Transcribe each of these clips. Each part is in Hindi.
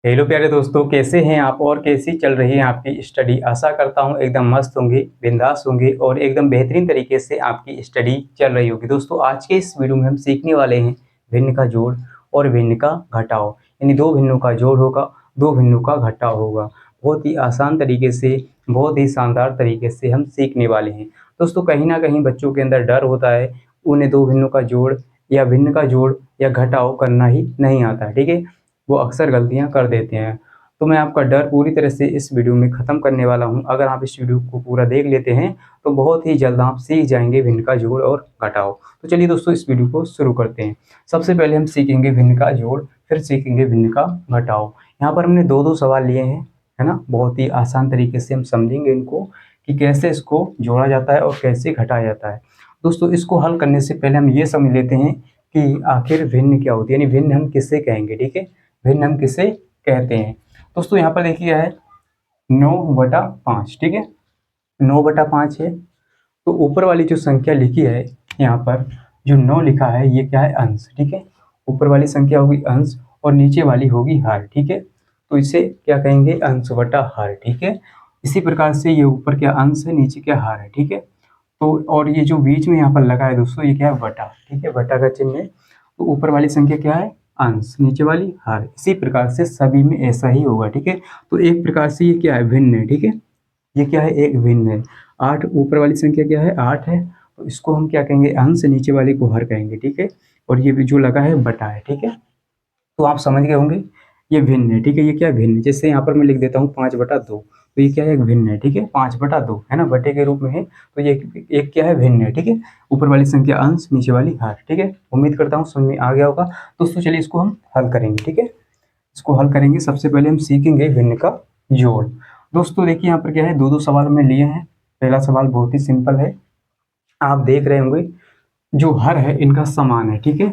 हेलो प्यारे दोस्तों, कैसे हैं आप और कैसी चल रही है आपकी स्टडी। आशा करता हूं एकदम मस्त होंगे, बिंदास होंगे और एकदम बेहतरीन तरीके से आपकी स्टडी चल रही होगी। दोस्तों आज के इस वीडियो में हम सीखने वाले हैं भिन्न का जोड़ और भिन्न का घटाव। यानी दो भिन्नों का जोड़ होगा, दो भिन्नों का घटाव होगा। बहुत ही आसान तरीके से, बहुत ही शानदार तरीके से हम सीखने वाले हैं। दोस्तों कहीं ना कहीं बच्चों के अंदर डर होता है, उन्हें दो भिन्नों का जोड़ या भिन्न का जोड़ या घटाव करना ही नहीं आता है। ठीक है, वो अक्सर गलतियां कर देते हैं। तो मैं आपका डर पूरी तरह से इस वीडियो में ख़त्म करने वाला हूं। अगर आप इस वीडियो को पूरा देख लेते हैं तो बहुत ही जल्द आप सीख जाएंगे भिन्न का जोड़ और घटाव। तो चलिए दोस्तों इस वीडियो को शुरू करते हैं। सबसे पहले हम सीखेंगे भिन्न का जोड़, फिर सीखेंगे भिन्न का घटाव। यहाँ पर हमने दो दो सवाल लिए हैं, है ना। बहुत ही आसान तरीके से हम समझेंगे इनको कि कैसे इसको जोड़ा जाता है और कैसे घटाया जाता है। दोस्तों इसको हल करने से पहले हम ये समझ लेते हैं कि आखिर भिन्न क्या होती है, यानी भिन्न हम किससे कहेंगे। ठीक है, भिन्न हम किसे कहते हैं। दोस्तों यहाँ पर देखिए क्या है, 9/5। ठीक है, 9/5 है। तो ऊपर वाली जो संख्या लिखी है यहाँ पर, जो 9 लिखा है, ये क्या है, अंश। ठीक है, ऊपर वाली संख्या होगी अंश और नीचे वाली होगी हर। ठीक है, तो इसे क्या कहेंगे, अंश बटा हर। ठीक है, इसी प्रकार से ये ऊपर क्या अंश है, नीचे क्या हर है। ठीक है, तो और ये जो बीच में यहाँ पर लगा है दोस्तों, ये क्या है, बटा। ठीक है, बटा का चिन्ह है। तो ऊपर वाली संख्या क्या है, अंश, नीचे वाली हर। इसी प्रकार से सभी में ऐसा ही होगा। ठीक है, तो एक प्रकार से ये क्या है, भिन्न है। ठीक है, ये क्या है, एक भिन्न है। 8, ऊपर वाली संख्या क्या है, 8 है। तो इसको हम क्या कहेंगे, अंश, नीचे वाले को हर कहेंगे। ठीक है, और ये भी जो लगा है बटा है। ठीक है, तो आप समझ गए होंगे ये भिन्न है। ठीक है, ये क्या है, भिन्न। जैसे यहाँ पर मैं लिख देता हूँ 5/2, तो ये क्या है, एक भिन्न है। ठीक है, 5/2 है ना, बटे के रूप में है। तो ये एक क्या है, भिन्न है। ठीक है, ऊपर वाली संख्या अंश, नीचे वाली हर। ठीक है, उम्मीद करता हूँ समझ में आ गया होगा। दोस्तों चलिए इसको हम हल करेंगे। ठीक है, इसको हल करेंगे। सबसे पहले हम सीखेंगे भिन्न का जोड़। दोस्तों देखिए यहाँ पर क्या है, दो दो सवाल हमने लिए हैं। पहला सवाल बहुत ही सिंपल है, आप देख रहे होंगे जो हर है इनका समान है। ठीक है,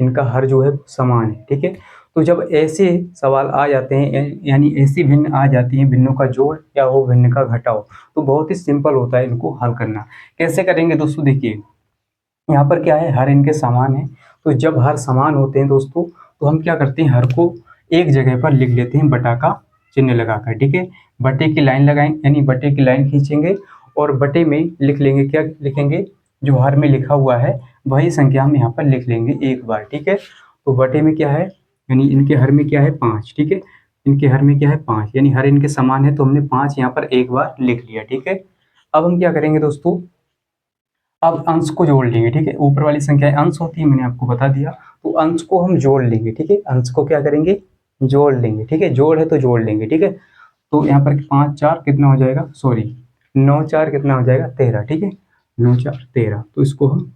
इनका हर जो है समान है। ठीक है, तो जब ऐसे सवाल आ जाते हैं, यानी ऐसी भिन्न आ जाती हैं, भिन्नों का जोड़ या हो भिन्न का घटाव, तो बहुत ही सिंपल होता है इनको हल करना। कैसे करेंगे दोस्तों, देखिए यहाँ पर क्या है, हर इनके समान है। तो जब हर समान होते हैं दोस्तों, तो हम क्या करते हैं, हर को एक जगह पर लिख लेते हैं बटा का चिन्ह लगाकर। ठीक है, बटे की लाइन लगाएंगे, यानी बटे की लाइन खींचेंगे और बटे में लिख लेंगे, क्या लिखेंगे, जो हर में लिखा हुआ है वही संख्या हम यहाँ पर लिख लेंगे एक बार। ठीक है, तो बटे में क्या है, यानी इनके हर में क्या है, 5। ठीक है, इनके हर में क्या है, 5, यानी हर इनके समान है, तो हमने 5 यहाँ पर एक बार लिख लिया। ठीक है, अब हम क्या करेंगे दोस्तों, अब अंश को जोड़ लेंगे। ठीक है, ऊपर वाली संख्या अंश होती है, मैंने आपको बता दिया। तो अंश को हम जोड़ लेंगे। ठीक है, अंश को क्या करेंगे, जोड़ लेंगे। ठीक है, जोड़ है तो जोड़ लेंगे। ठीक है, तो यहाँ पर 5×4 कितना हो जाएगा, सॉरी 9×4 कितना हो जाएगा, 13। ठीक है, 9×4 13। तो इसको हम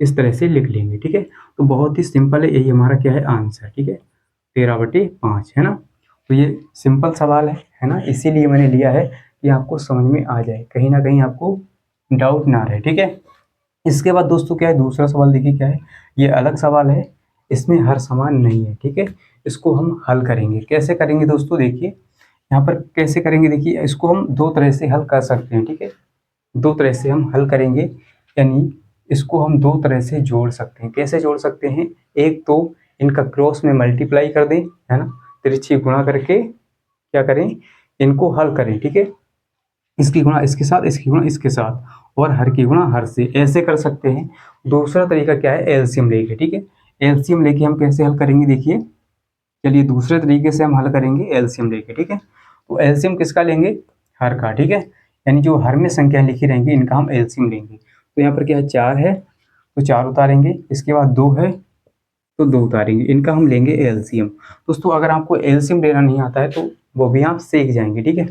इस तरह से लिख लेंगे। ठीक है, तो बहुत ही सिंपल है, यही हमारा क्या है, आंसर। ठीक है, 13/5 है ना। तो ये सिंपल सवाल है ना, इसीलिए मैंने लिया है कि आपको समझ में आ जाए, कहीं ना कहीं आपको डाउट ना रहे। ठीक है, इसके बाद दोस्तों क्या है, दूसरा सवाल देखिए क्या है, ये अलग सवाल है, इसमें हर समान नहीं है। ठीक है, इसको हम हल करेंगे। कैसे करेंगे दोस्तों, देखिए यहाँ पर कैसे करेंगे, देखिए इसको हम दो तरह से हल कर सकते हैं। ठीक है, दो तरह से हम हल करेंगे, यानी इसको हम दो तरह से जोड़ सकते हैं। कैसे जोड़ सकते हैं, एक तो इनका क्रॉस में मल्टीप्लाई कर दें, है ना, तिरछी गुणा करके क्या करें, इनको हल करें। ठीक है, इसकी गुणा इसके साथ, इसकी गुणा इसके साथ और हर की गुणा हर से, ऐसे कर सकते हैं। दूसरा तरीका क्या है, एलसीएम लेके। ठीक है, एलसीएम लेके हम कैसे हल करेंगे, देखिए चलिए दूसरे तरीके से हम हल करेंगे एलसीएम लेके। ठीक है, तो एलसीएम किसका लेंगे, हर का। ठीक है, यानी जो हर में संख्या लिखी रहेंगी इनका हम एलसीएम लेंगे। तो यहाँ पर क्या है, 4 है तो 4 उतारेंगे, इसके बाद 2 है तो 2 उतारेंगे, इनका हम लेंगे एलसीएम। दोस्तों अगर आपको एलसीएम लेना नहीं आता है तो वो भी आप सीख जाएंगे। ठीक है,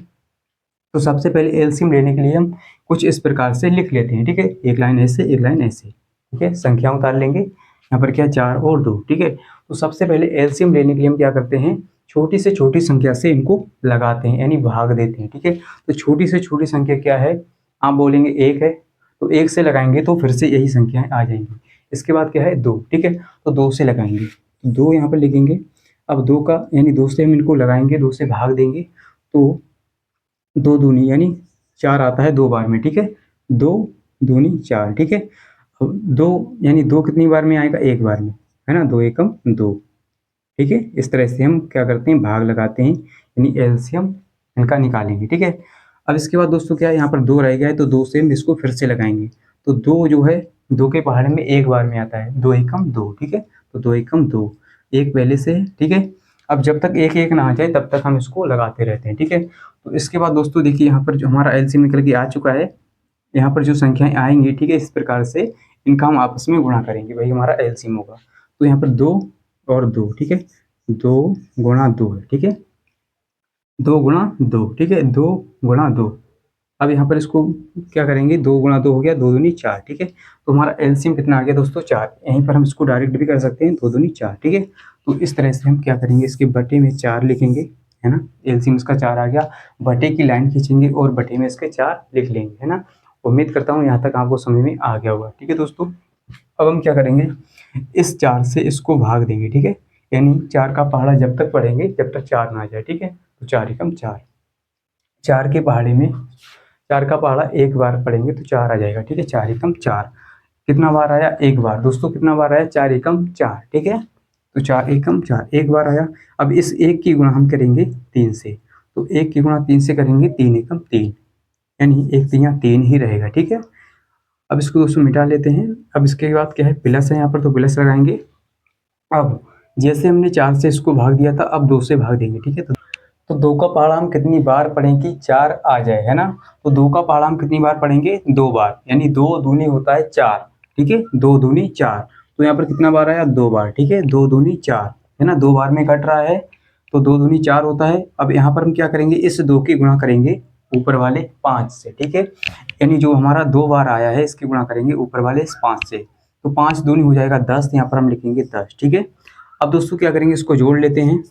तो सबसे पहले एलसीएम लेने के लिए हम कुछ इस प्रकार से लिख लेते हैं। ठीक है, एक लाइन ऐसे, एक लाइन ऐसे। ठीक है, संख्या उतार लेंगे, यहाँ पर क्या 4 और 2। ठीक है, तो सबसे पहले एलसीएम लेने के लिए हम क्या करते हैं, छोटी से छोटी संख्या से इनको लगाते हैं, यानी भाग देते हैं। ठीक है, तो छोटी से छोटी संख्या क्या है, आप बोलेंगे 1 है, तो 1 से लगाएंगे तो फिर से यही संख्याएं आ जाएंगी। इसके बाद क्या है, 2। ठीक है, तो 2 से लगाएंगे, तो 2 यहाँ पर लिखेंगे। अब 2 का, यानी 2 से हम इनको लगाएंगे, 2 से भाग देंगे तो 2 दूनी यानी 4 आता है 2 बार में। ठीक है, 2 दूनी 4। ठीक है, अब 2 यानी 2 कितनी बार में आएगा, एक बार में, है ना, 2 एकम 2। ठीक है। इस तरह से हम क्या करते हैं, भाग लगाते हैं, यानी एलसीएम इनका निकालेंगे। ठीक है। अब इसके बाद दोस्तों क्या है, यहाँ पर 2 रह गया है तो 2 से हम इसको फिर से लगाएंगे। तो 2 जो है 2 के पहाड़े में एक बार में आता है, 2 एकम 2। ठीक है। तो 2 एकम 2, एक पहले से है। ठीक है। अब जब तक एक एक ना आ जाए तब तक हम इसको लगाते रहते हैं। ठीक है। तो इसके बाद दोस्तों देखिए यहाँ पर जो हमारा एलसीएम निकल के आ चुका है, यहाँ पर जो संख्याएं आएंगी, ठीक है, इस प्रकार से इनका हम आपस में गुणा करेंगे, वही हमारा एलसीएम होगा। तो यहाँ पर 2 और 2, ठीक है, 2 गुणा 2 है। ठीक है, 2 गुणा 2, ठीक है, 2 गुणा 2। अब यहाँ पर इसको क्या करेंगे, 2 गुणा 2 हो गया, 2 दूनी 4। ठीक है। तो हमारा एलसीएम कितना आ गया दोस्तों, 4। यहीं पर हम इसको डायरेक्ट भी कर सकते हैं, 2 दूनी 4। ठीक है। तो इस तरह से हम क्या करेंगे, इसके बटे में 4 लिखेंगे, है ना। एलसीएम इसका 4 आ गया, बटे की लाइन खींचेंगे और बटे में इसके 4 लिख लेंगे, है ना। उम्मीद करता हूँ यहाँ तक आपको समझ में आ गया होगा। ठीक है दोस्तों, अब हम क्या करेंगे, इस 4 से इसको भाग देंगे। ठीक है, यानी 4 का पहाड़ा जब तक पढ़ेंगे जब तक 4 ना आ जाए। ठीक है। तो 4 एकम 4, 4 के पहाड़े में 4 का पहाड़ा एक बार पढ़ेंगे तो 4 आ जाएगा। ठीक है, 4 एकम 4। कितना बार आया, एक बार। दोस्तों कितना बार आया, 4 एकम 4। ठीक है। तो 4 एकम 4 एक बार आया। अब इस 1 की गुणा हम करेंगे 3 से, तो 1 की गुणा 3 से करेंगे 3 एकम 3, यानी 1 3 3 ही रहेगा। ठीक है। अब इसको दोस्तों मिटा लेते हैं। अब इसके बाद क्या है, प्लस है यहाँ पर, तो प्लस लगाएंगे। अब जैसे हमने 4 से इसको भाग दिया था, अब 2 से भाग देंगे। ठीक है। तो 2 का पहाड़ा हम कितनी बार पढ़ें कि 4 आ जाए, है ना। तो 2 का पहाड़ा हम कितनी बार पढ़ेंगे, 2 बार, यानी 2 दूनी होता है 4। ठीक है, 2 दूनी 4। तो यहाँ पर कितना बार आया, 2 बार। ठीक है, 2 दूनी 4, है ना, 2 बार में घट रहा है, तो 2 दूनी 4 होता है। अब यहाँ पर हम क्या करेंगे, इस 2 की गुणा करेंगे ऊपर वाले 5 से। ठीक है, यानी जो हमारा 2 बार आया है इसकी गुणा करेंगे ऊपर वाले इस 5 से, तो 5 दूनी हो जाएगा 10, यहाँ पर हम लिखेंगे 10। ठीक है। अब दोस्तों क्या करेंगे, इसको जोड़ लेते हैं।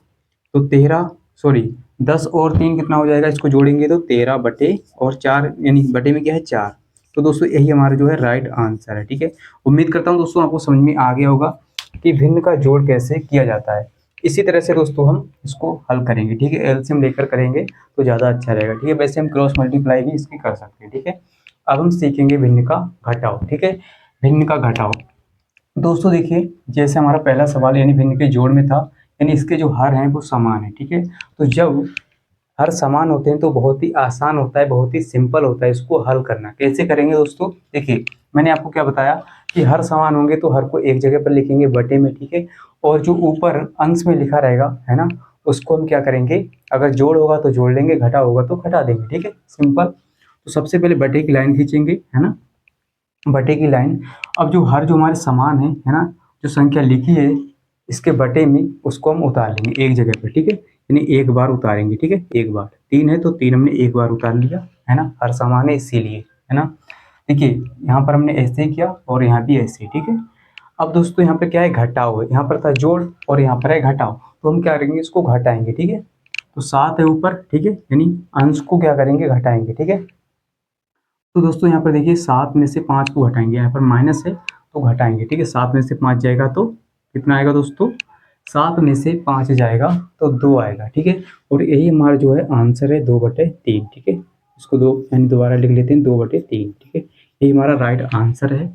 तो 13 सॉरी 10 और 3 कितना हो जाएगा, इसको जोड़ेंगे तो 13 बटे और 4, यानी बटे में क्या है 4। तो दोस्तों यही हमारा जो है राइट आंसर है। ठीक है। उम्मीद करता हूँ दोस्तों आपको समझ में आ गया होगा कि भिन्न का जोड़ कैसे किया जाता है। इसी तरह से दोस्तों हम इसको हल करेंगे। ठीक है, एलसीएम लेकर करेंगे तो ज़्यादा अच्छा रहेगा। ठीक है, वैसे हम क्रॉस मल्टीप्लाई भी इसकी कर सकते हैं। ठीक है। अब हम सीखेंगे भिन्न का घटाव। ठीक है, भिन्न का घटाव। दोस्तों देखिए, जैसे हमारा पहला सवाल यानी भिन्न के जोड़ में था, यानी इसके जो हर हैं वो समान है। ठीक है। तो जब हर समान होते हैं तो बहुत ही आसान होता है, बहुत ही सिंपल होता है इसको हल करना। कैसे करेंगे दोस्तों, देखिए मैंने आपको क्या बताया कि हर समान होंगे तो हर को एक जगह पर लिखेंगे बटे में। ठीक है, और जो ऊपर अंश में लिखा रहेगा, है ना, उसको हम क्या करेंगे, अगर जोड़ होगा तो जोड़ लेंगे, घटा होगा तो घटा देंगे। ठीक है, सिंपल। तो सबसे पहले बटे की लाइन खींचेंगे, है ना, बटे की लाइन। अब जो हर जो हमारे समान है ना, जो संख्या लिखी है इसके बटे में उसको हम उतार लेंगे एक जगह पर। ठीक है, यानी एक बार उतारेंगे। ठीक है, एक बार। 3 है तो 3 हमने एक बार उतार लिया, है ना, हर समान है इसीलिए, है ना। देखिए यहाँ पर हमने ऐसे ही किया और यहाँ भी ऐसे ही। ठीक है। अब दोस्तों यहाँ पे क्या है, घटाव है। यहाँ पर था जोड़ और यहाँ पर है घटाव, तो हम क्या करेंगे, इसको घटाएंगे। ठीक है, तो 7 है ऊपर। ठीक है, यानी अंश को क्या करेंगे, घटाएंगे। ठीक है। तो दोस्तों यहाँ पर देखिए 7 में से 5 को घटाएंगे, यहाँ पर माइनस है तो घटाएंगे। ठीक है, 7 में से 5 जाएगा तो कितना आएगा दोस्तों, 7 में से 5 जाएगा तो 2 आएगा। ठीक है, और यही हमारा जो है आंसर है 2/3। ठीक है, इसको 2 यानी दोबारा लिख लेते हैं 2/3। ठीक है, यही हमारा राइट आंसर है।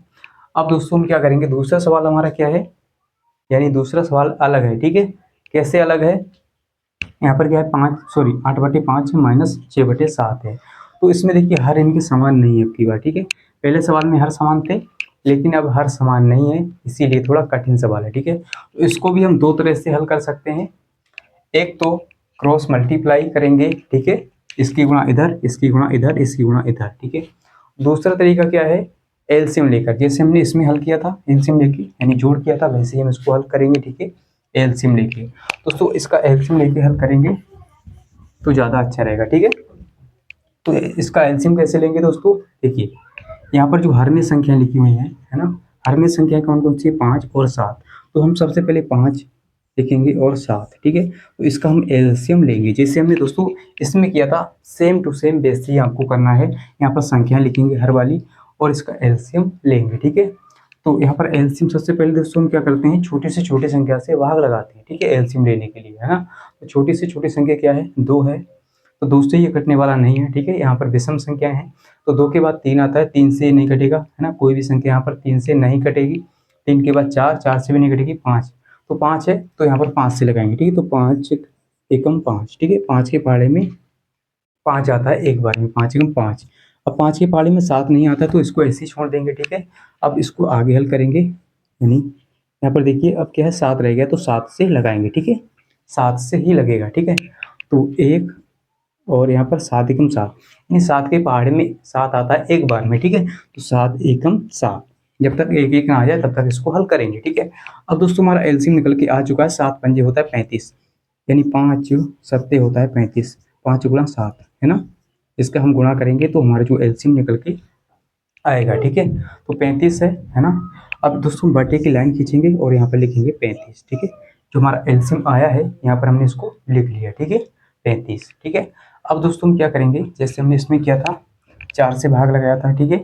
अब दोस्तों हम क्या करेंगे, दूसरा सवाल हमारा क्या है, यानी दूसरा सवाल अलग है। ठीक है, कैसे अलग है, यहाँ पर क्या है 8/5 माइनस 6/7 है। तो इसमें देखिए हर इनके समान नहीं है अब की बार। ठीक है, पहले सवाल में हर समान थे लेकिन अब हर समान नहीं है, इसीलिए थोड़ा कठिन सवाल है। ठीक है, तो इसको भी हम 2 तरह से हल कर सकते हैं। एक तो क्रॉस मल्टीप्लाई करेंगे। ठीक है, इसकी गुणा इधर, इसकी गुणा इधर, इसकी गुणा इधर। ठीक है, दूसरा तरीका क्या है, एलसीएम लेकर, जैसे हमने इसमें हल किया था एलसीएम लेके, यानी जोड़ किया था, वैसे ही हम इसको हल करेंगे। ठीक है, एलसीएम लेके। दोस्तों इसका एलसीएम लेके हल करेंगे तो ज़्यादा अच्छा रहेगा। ठीक है, तो इसका एलसीएम कैसे लेंगे दोस्तों, देखिए यहाँ पर जो हर में संख्या लिखी हुई है ना, हर में संख्या कौन कौन सी है, 5 और 7। तो हम सबसे पहले 5 लिखेंगे और 7। ठीक है, तो इसका हम एलसीएम लेंगे, जैसे हमने दोस्तों इसमें किया था, सेम टू सेम वैसे ही आपको करना है। यहाँ पर संख्या लिखेंगे हर वाली और इसका एलसीएम लेंगे। ठीक है, तो यहाँ पर एलसीएम सबसे पहले दोस्तों हम क्या करते हैं, छोटी से छोटी संख्या से भाग लगाते हैं। ठीक है, एलसीएम लेने के लिए, है ना। तो छोटी से छोटी संख्या क्या है, 2 है, तो 2 से ये कटने वाला नहीं है। ठीक है, यहाँ पर विषम संख्या है तो 2 के बाद 3 आता है, 3 से नहीं कटेगा, है ना, कोई भी संख्या यहाँ पर 3 से नहीं कटेगी। 3 के बाद 4, 4 से भी नहीं कटेगी, 5। तो 5 है तो यहाँ पर 5 से लगाएंगे, ठीक है। तो 5 एकम 5, ठीक है। 5 के पहाड़े में 5 आता है एक बार में, 5 एकम 5। अब 5 के पहाड़े में 7 नहीं आता तो इसको ऐसे ही छोड़ देंगे, ठीक है। अब इसको आगे हल करेंगे, यानी यहाँ पर देखिए अब क्या है 7 रह गया तो 7 से लगाएंगे, ठीक है। 7 से ही लगेगा, ठीक है। तो 1 और यहाँ पर 7 एकम 7, यानी 7 के पहाड़े में 7 आता है एक बार में, ठीक है। तो 7 एकम 7, जब तक एक एक ना आ जाए तब तक इसको हल करेंगे, ठीक है। अब दोस्तों हमारा एलसीएम निकल के आ चुका है, 7 पंजे होता है 35, यानी 5 सत्ते होता है 35, 5 गुणा 7 है ना। इसका हम गुणा करेंगे तो हमारा जो एलसीएम निकल के आएगा, ठीक है। तो 35 है ना। अब दोस्तों बटे की लाइन खींचेंगे और यहाँ पर लिखेंगे 35, ठीक है। जो हमारा एलसीएम आया है यहाँ पर हमने इसको लिख लिया, ठीक है, 35, ठीक है। अब दोस्तों हम क्या करेंगे, जैसे हमने इसमें किया था 4 से भाग लगाया था, ठीक है।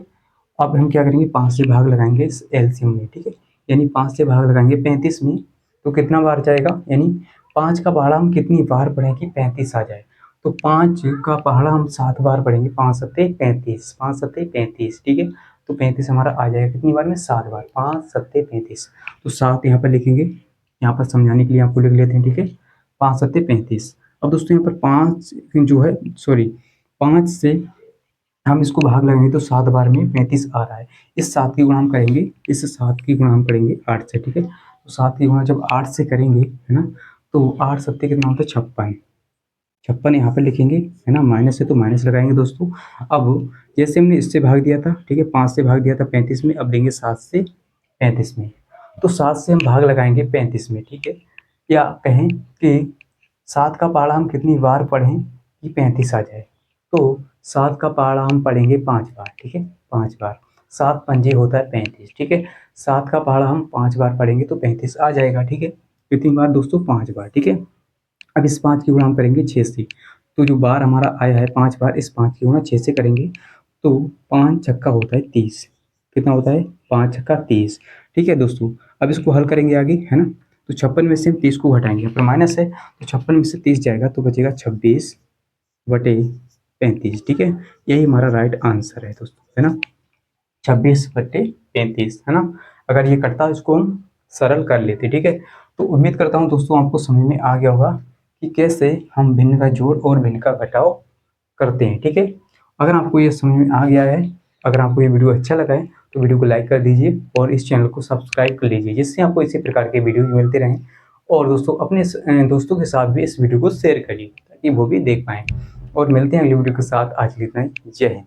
अब हम क्या करेंगे 5 से भाग लगाएंगे इस एलसीएम में, ठीक है। यानी 5 से भाग लगाएंगे 35 में, तो कितना बार जाएगा, यानी 5 का पहाड़ा हम कितनी बार पढ़ें कि 35 आ जाए। तो 5 का पहाड़ा हम 7 बार पढ़ेंगे, 5 सत्ते 35, 5 सत्ते 35, ठीक है। तो 35 हमारा आ जाएगा कितनी बार में, 7 बार, 5 सत्ते 35। तो 7 यहाँ पर लिखेंगे, यहाँ पर समझाने के लिए आपको लिख लेते हैं, ठीक है। 5 सत्ते 35। अब दोस्तों यहाँ पर 5 जो है, सॉरी 5 से हम इसको भाग लगाएंगे तो 7 बार में 35 आ रहा है। इस 7 की गुणा हम करेंगे, इस 7 की गुणा हम करेंगे 8 से, ठीक है। तो 7 की गुणा जब 8 से करेंगे, है ना, तो 8 सत्ते कितना होता है 56, 56 यहाँ पर लिखेंगे, है ना। माइनस है तो माइनस लगाएंगे दोस्तों। अब जैसे हमने इससे भाग दिया था, ठीक है, 5 से भाग दिया था 35 में, अब देंगे 7 से 35 में। तो 7 से हम भाग लगाएंगे 35 में, ठीक है। या कहें कि 7 का पहाड़ा हम कितनी बार पढ़ें कि 35 आ जाए। तो 7 का पहाड़ा हम पढ़ेंगे 5 बार, ठीक है, 5 बार। 7 पंजे होता है 35, ठीक है। 7 का पहाड़ा हम 5 बार पढ़ेंगे तो 35 आ जाएगा, ठीक है। कितनी बार दोस्तों, 5 बार, ठीक है। अब इस 5 की गुणा हम करेंगे 6 से, तो जो बार हमारा आया है 5 बार, इस 5 की गुणा 6 से करेंगे तो 5 छक्का होता है 30, कितना होता है 5 छक्का 30, ठीक है दोस्तों। अब इसको हल करेंगे आगे, है ना। तो 56 में से हम 30 को घटाएंगे, पर माइनस है तो 56 में से 30 जाएगा तो बचेगा 26 बटे 35, ठीक है। यही हमारा राइट आंसर है दोस्तों, है ना, 26 बटे 35, है ना। अगर ये कटता इसको हम सरल कर लेते, ठीक है। तो उम्मीद करता हूँ दोस्तों आपको समझ में आ गया होगा कि कैसे हम भिन्न का जोड़ और भिन्न का घटाव करते हैं, ठीक है। अगर आपको ये समझ में आ गया है, अगर आपको ये वीडियो अच्छा लगा है तो वीडियो को लाइक कर दीजिए और इस चैनल को सब्सक्राइब कर लीजिए, जिससे आपको इसी प्रकार के वीडियो मिलते रहें। और दोस्तों अपने दोस्तों के साथ भी इस वीडियो को शेयर करिए ताकि वो भी देख पाएँ। और मिलते हैं अगली वीडियो के साथ, आज के लिए इतना ही, जय हिंद।